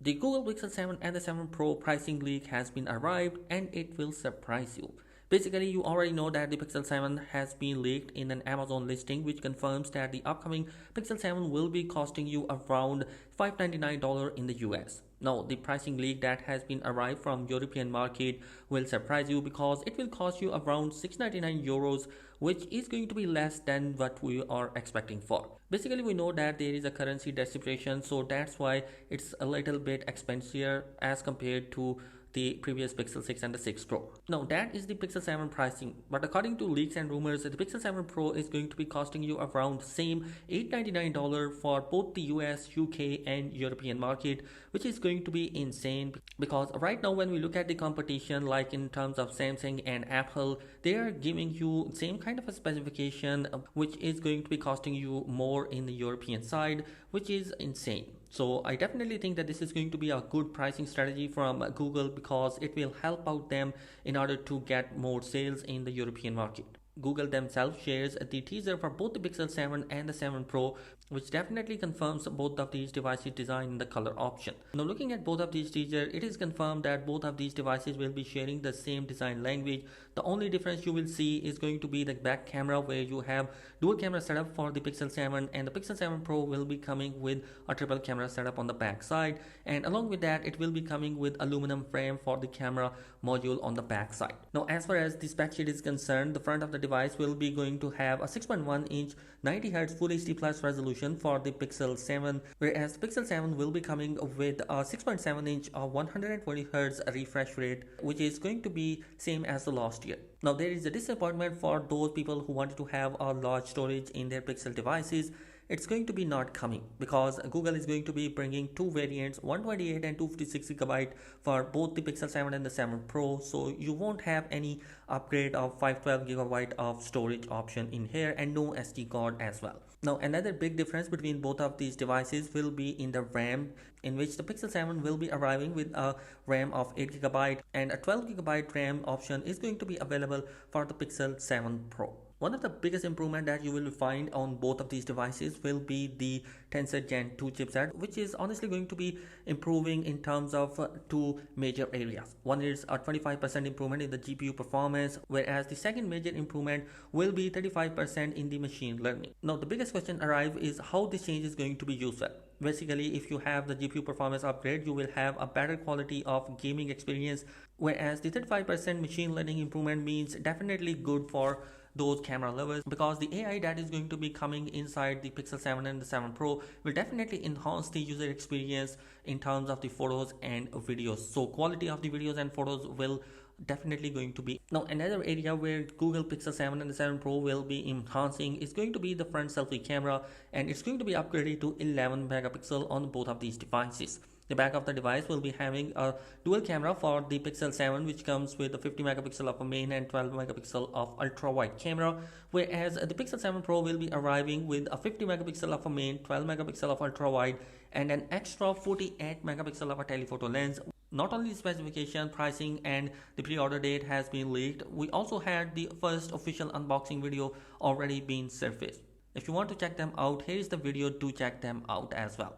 The Google Pixel 7 and the 7 Pro pricing leak has been arrived and it will surprise you. Basically, you already know that the Pixel 7 has been leaked in an Amazon listing, which confirms that the upcoming Pixel 7 will be costing you around $599 in the US. Now, the pricing leak that has been arrived from European market will surprise you because it will cost you around 699 euros, which is going to be less than what we are expecting for. Basically, we know that there is a currency depreciation, so that's why it's a little bit expensive as compared to the previous Pixel 6 and the 6 Pro. Now that is the Pixel 7 pricing, but according to leaks and rumors, the Pixel 7 Pro is going to be costing you around the same $899 for both the US, UK and European market, which is going to be insane because right now when we look at the competition, like in terms of Samsung and Apple, they are giving you same kind of a specification, which is going to be costing you more in the European side, which is insane. So I definitely think that this is going to be a good pricing strategy from Google because it will help out them in order to get more sales in the European market. Google themselves shares the teaser for both the Pixel 7 and the 7 Pro, which definitely confirms both of these devices design in the color option. Now looking at both of these teasers, it is confirmed that both of these devices will be sharing the same design language. The only difference you will see is going to be the back camera, where you have dual camera setup for the Pixel 7 and the Pixel 7 Pro will be coming with a triple camera setup on the back side, and along with that it will be coming with aluminum frame for the camera module on the back side. Now as far as the spec sheet is concerned, the front of the device will be going to have a 6.1 inch 90Hz Full HD Plus resolution for the Pixel 7, whereas the Pixel 7 will be coming with a 6.7 inch 120Hz refresh rate, which is going to be same as the last year. Now there is a disappointment for those people who wanted to have a large storage in their Pixel devices. It's going to be not coming because Google is going to be bringing two variants, 128 and 256GB for both the Pixel 7 and the 7 Pro, so you won't have any upgrade of 512GB of storage option in here and no SD card as well. Now another big difference between both of these devices will be in the RAM, in which the Pixel 7 will be arriving with a RAM of 8GB and a 12GB RAM option is going to be available for the Pixel 7 Pro. One of the biggest improvement that you will find on both of these devices will be the Tensor Gen 2 chipset, which is honestly going to be improving in terms of two major areas. One is a 25% improvement in the GPU performance, whereas the second major improvement will be 35% in the machine learning. Now the biggest question arrives is how this change is going to be useful. Basically, if you have the GPU performance upgrade, you will have a better quality of gaming experience, whereas the 35% machine learning improvement means definitely good for those camera lovers because the AI that is going to be coming inside the Pixel 7 and the 7 Pro will definitely enhance the user experience in terms of the photos and videos. So quality of the videos and photos will definitely going to be. Now another area where Google Pixel 7 and the 7 Pro will be enhancing is going to be the front selfie camera, and it's going to be upgraded to 11 megapixel on both of these devices. The back of the device will be having a dual camera for the Pixel 7, which comes with a 50 megapixel of a main and 12 megapixel of ultra wide camera, whereas the Pixel 7 Pro will be arriving with a 50 megapixel of a main, 12 megapixel of ultra wide and an extra 48 megapixel of a telephoto lens. Not only the specification, pricing and the pre-order date has been leaked, we also had the first official unboxing video already being surfaced. If you want to check them out, here is the video to check them out as well.